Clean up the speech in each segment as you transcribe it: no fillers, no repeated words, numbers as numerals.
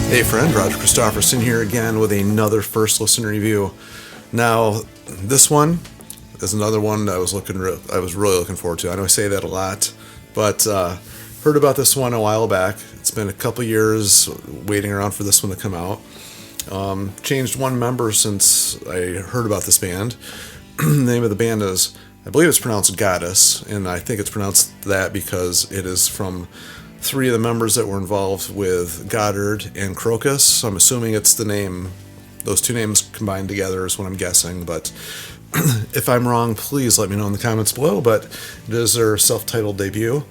Hey friend, Roger Christopherson here again with another first listen review. Now, this one is another one I was really looking forward to. I know I say that a lot, but heard about this one a while back. It's been a couple years waiting around for this one to come out. Changed one member since I heard about this band. The name of the band is, I believe it's pronounced Gotus, and I think it's pronounced that because it is from three of the members that were involved with Gotthard and Krokus. So I'm assuming it's the name, those two names combined together is what I'm guessing. But if I'm wrong, please let me know in the comments below. But it is their self-titled debut.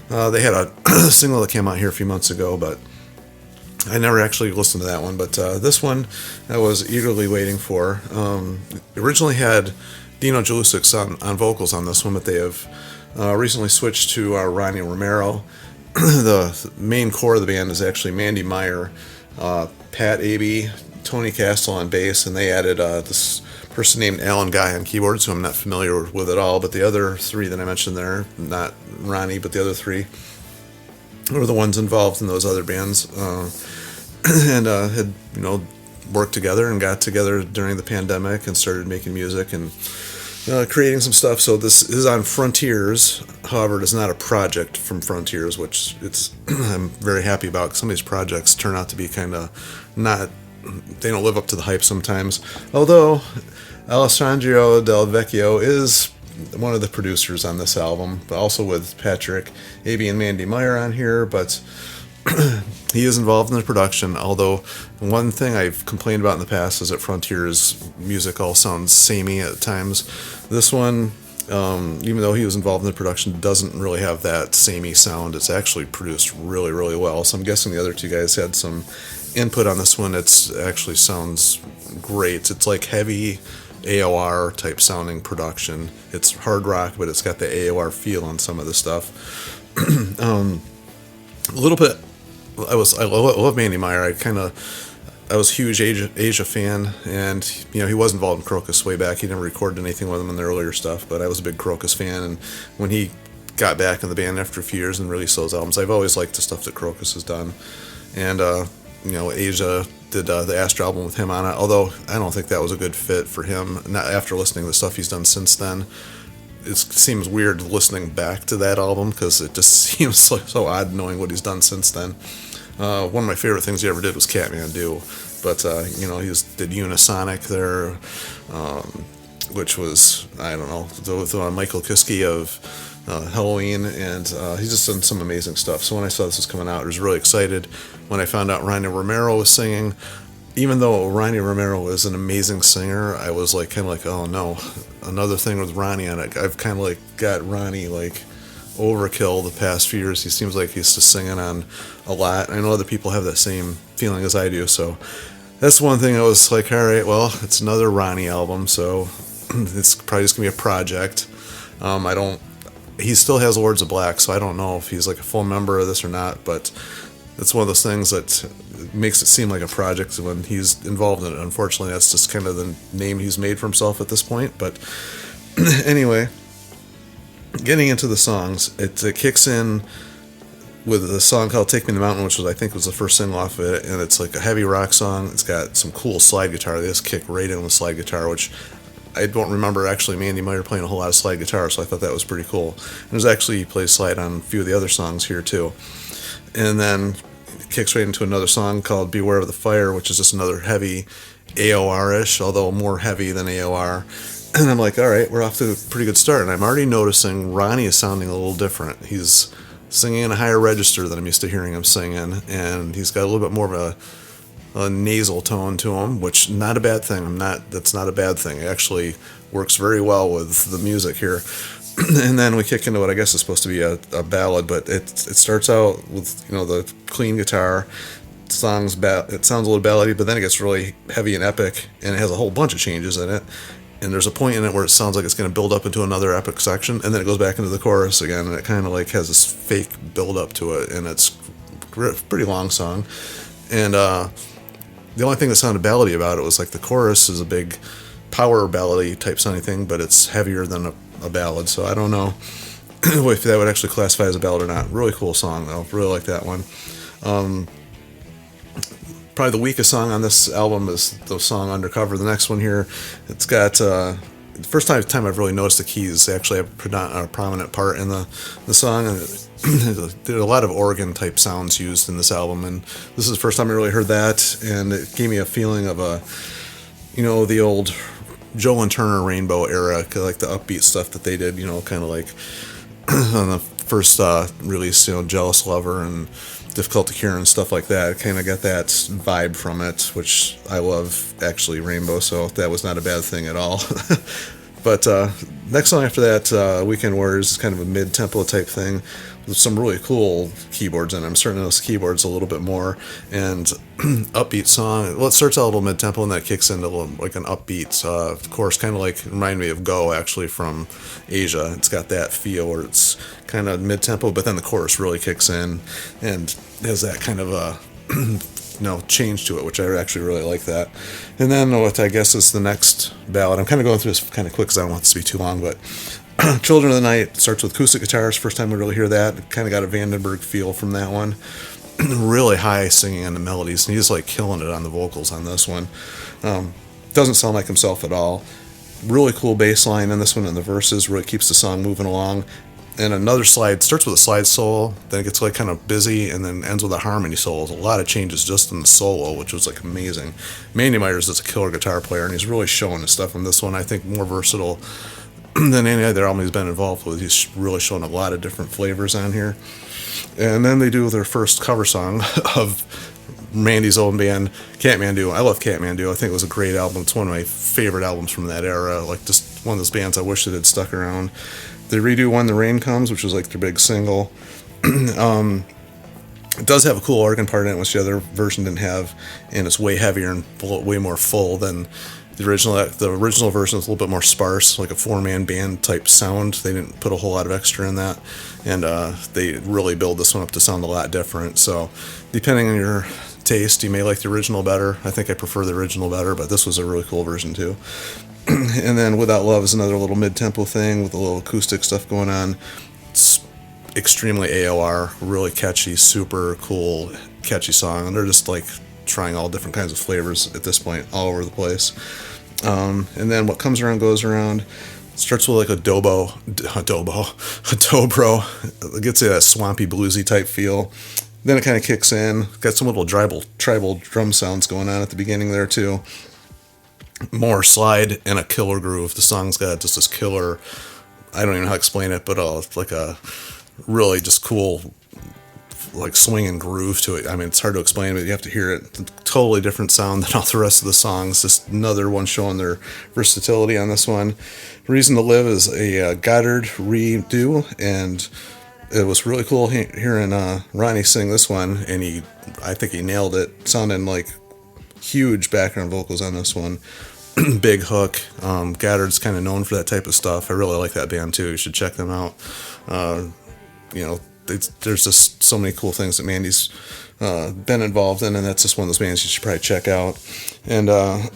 They had a single that came out here a few months ago, but I never actually listened to that one. But this one I was eagerly waiting for. Originally had Dino Jalusic on vocals on this one, but they have recently switched to Ronnie Romero. The main core of the band is actually Mandy, Meyer, Pat Abbey, Tony Castle on bass, and they added this person named Alan Guy on keyboards, who I'm not familiar with at all. But the other three that I mentioned there, not Ronnie, but the other three, were the ones involved in those other bands, and had worked together and got together during the pandemic and started making music and creating some stuff. So this is on Frontiers. However, it is not a project from Frontiers, which I'm very happy about, because some of these projects turn out to be kind of they don't live up to the hype sometimes. Although Alessandro Del Vecchio is one of the producers on this album, but also with Patrick Abbey and Mandy Meyer on here, but he is involved in the production. Although one thing I've complained about in the past is that Frontier's music all sounds samey at times. This one, even though he was involved in the production, doesn't really have that samey sound. It's actually produced really, really well. So I'm guessing the other two guys had some input on this one. It actually sounds great. It's like heavy AOR type sounding production. It's hard rock, but it's got the AOR feel on some of the stuff. A little bit. I love Mandy Meyer. I was a huge Asia fan, and he was involved in Krokus way back. He never recorded anything with them in the earlier stuff, but I was a big Krokus fan. And when he got back in the band after a few years and released those albums, I've always liked the stuff that Krokus has done. And Asia did the Astra album with him on it. Although I don't think that was a good fit for him. Not after listening to the stuff he's done since then. It seems weird listening back to that album, because it just seems so odd knowing what he's done since then. One of my favorite things he ever did was Kathmandu, but he did Unisonic there, which was, I don't know, with Michael Kiske of Halloween, and he's just done some amazing stuff. So when I saw this was coming out, I was really excited. When I found out Ronnie Romero was singing, even though Ronnie Romero is an amazing singer, I was kind of like, oh no, another thing with Ronnie on it. I've kind of got Ronnie overkill the past few years. He seems like he's just singing on a lot. I know other people have that same feeling as I do, so that's one thing I was like, all right, well, it's another Ronnie album, so it's probably just gonna be a project. He still has Lords of Black, so I don't know if he's a full member of this or not, but it's one of those things that makes it seem like a project when he's involved in it. Unfortunately, that's just kind of the name he's made for himself at this point. But anyway, getting into the songs, it kicks in with a song called Take Me to the Mountain, which I think was the first single off of it, and it's a heavy rock song. It's got some cool slide guitar. They just kick right in with slide guitar, which I don't remember actually Mandy Meyer playing a whole lot of slide guitar, so I thought that was pretty cool. And there's actually, he plays slide on a few of the other songs here too. And then it kicks right into another song called Beware of the Fire, which is just another heavy AOR-ish, although more heavy than AOR. And I'm like, all right, we're off to a pretty good start. And I'm already noticing Ronnie is sounding a little different. He's singing in a higher register than I'm used to hearing him singing, and he's got a little bit more of a nasal tone to him, which not a bad thing. That's not a bad thing. It actually works very well with the music here. And then we kick into what I guess is supposed to be a ballad, but it starts out with the clean guitar. It sounds a little ballady, but then it gets really heavy and epic, and it has a whole bunch of changes in it. And there's a point in it where it sounds like it's going to build up into another epic section, and then it goes back into the chorus again, and it kind of has this fake build up to it, and it's a pretty long song. And the only thing that sounded ballady about it was the chorus is a big power ballady type sounding thing, but it's heavier than a ballad, so I don't know if that would actually classify as a ballad or not. Really cool song though, really like that one. Probably the weakest song on this album is the song Undercover. The next one here, it's got the first time I've really noticed the keys actually have a prominent part in the song, and there are a lot of organ type sounds used in this album, and this is the first time I really heard that, and it gave me a feeling of the old Joe and Turner Rainbow era, like the upbeat stuff that they did, kind of like on the first release, Jealous Lover and Difficult to Cure and stuff like that. Kind of got that vibe from it, which I love, actually, Rainbow, so that was not a bad thing at all. But next song after that, Weekend Warriors, is kind of a mid-tempo type thing with some really cool keyboards in it. I'm starting to notice keyboards a little bit more, and upbeat song. Well, it starts out a little mid-tempo, and that kicks into like an upbeat chorus, kind of like, remind me of Go, actually, from Asia. It's got that feel where it's kind of mid-tempo, but then the chorus really kicks in and has that kind of a change to it, which I actually really like that. And then what I guess is the next ballad. I'm kind of going through this kind of quick because I don't want this to be too long, but Children of the Night starts with acoustic guitars. First time we really hear that. Kind of got a Vandenberg feel from that one. Really high singing on the melodies, and he's like killing it on the vocals on this one. Doesn't sound like himself at all. Really cool bass line in this one, and the verses really keeps the song moving along. And another slide, starts with a slide solo, then it gets like kind of busy, and then ends with a harmony solo. There's a lot of changes just in the solo, which was like amazing. Mandy Meyer is a killer guitar player, and he's really showing his stuff on this one. I think more versatile than any other album he's been involved with. He's really showing a lot of different flavors on here. And then they do their first cover song of Mandy's own band, Kathmandu. I love Kathmandu. I think it was a great album. It's one of my favorite albums from that era. Like, just one of those bands I wish that had stuck around. They redo When the Rain Comes, which was like their big single. It does have a cool organ part in it, which the other version didn't have, and it's way heavier and way more full than the original. The original version is a little bit more sparse, like a four-man band type sound. They didn't put a whole lot of extra in that, and they really build this one up to sound a lot different. So depending on your taste, you may like the original better. I think I prefer the original better, but this was a really cool version too. And then Without Love is another little mid-tempo thing with a little acoustic stuff going on. It's extremely AOR, really catchy, super cool, catchy song. And they're just like trying all different kinds of flavors at this point, all over the place. And then What Comes Around Goes Around. Starts with like a dobro. It gets that swampy, bluesy type feel. Then it kind of kicks in. Got some little tribal drum sounds going on at the beginning there too. More slide and a killer groove. The song's got just this killer, I don't even know how to explain it, but like a really just cool, like swinging groove to it. I mean, it's hard to explain, but you have to hear it. It's a totally different sound than all the rest of the songs. Just another one showing their versatility on this one. Reason to Live is a Gotthard redo, and it was really cool hearing Ronnie sing this one, and I think he nailed it. Sounding like huge background vocals on this one. Big hook. Gotthard's kind of known for that type of stuff. I really like that band too. You should check them out. There's just so many cool things that Mandy's been involved in, and that's just one of those bands you should probably check out. And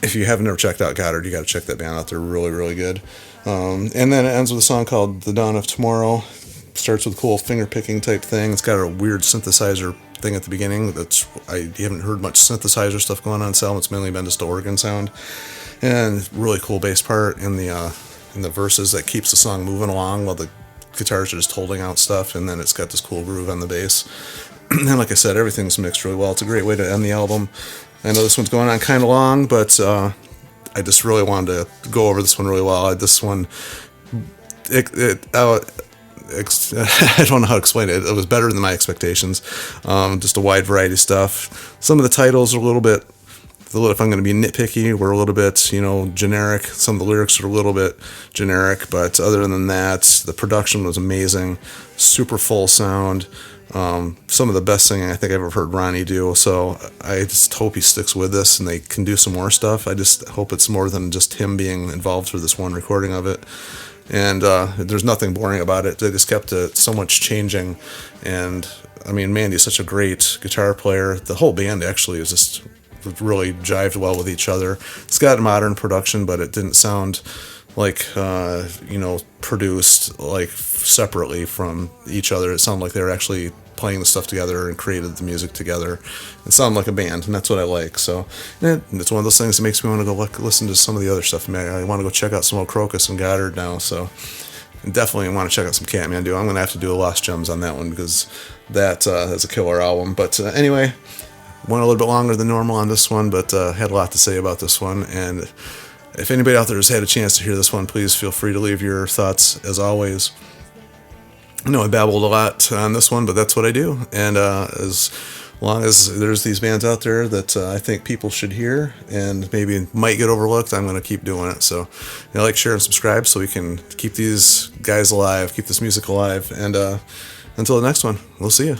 if you haven't ever checked out Gotthard, you got to check that band out. They're really, really good. And then it ends with a song called The Dawn of Tomorrow. Starts with a cool finger picking type thing. It's got a weird synthesizer thing at the beginning. You haven't heard much synthesizer stuff going on in this album. It's mainly been just the organ sound, and really cool bass part in the verses that keeps the song moving along while the guitars are just holding out stuff. And then it's got this cool groove on the bass. And like I said, everything's mixed really well. It's a great way to end the album. I know this one's going on kind of long, but I just really wanted to go over this one really well. This one, I don't know how to explain it. It was better than my expectations. Just a wide variety of stuff. Some of the titles are a little bit, if I'm going to be nitpicky, were a little bit, generic. Some of the lyrics are a little bit generic, but other than that, the production was amazing. Super full sound. Some of the best singing I think I've ever heard Ronnie do. So I just hope he sticks with this and they can do some more stuff. I just hope it's more than just him being involved for this one recording of it. And there's nothing boring about it. They just kept it so much changing. And I mean, Mandy's such a great guitar player. The whole band actually is just really jived well with each other. It's got modern production, but it didn't sound like produced like separately from each other. It sounded like they were actually playing the stuff together and created the music together. It sounded like a band, and that's what I like. So it's one of those things that makes me want to go listen to some of the other stuff. I want to go check out some old Krokus and Gotthard now. So definitely want to check out some Kathmandu. I'm going to have to do a Lost Gems on that one because that's a killer album. But anyway, went a little bit longer than normal on this one, but had a lot to say about this one. And if anybody out there has had a chance to hear this one, please feel free to leave your thoughts as always. I know I babbled a lot on this one, but that's what I do. And as long as there's these bands out there that I think people should hear and maybe might get overlooked, I'm going to keep doing it. So like, share, and subscribe so we can keep these guys alive, keep this music alive. And until the next one, we'll see you.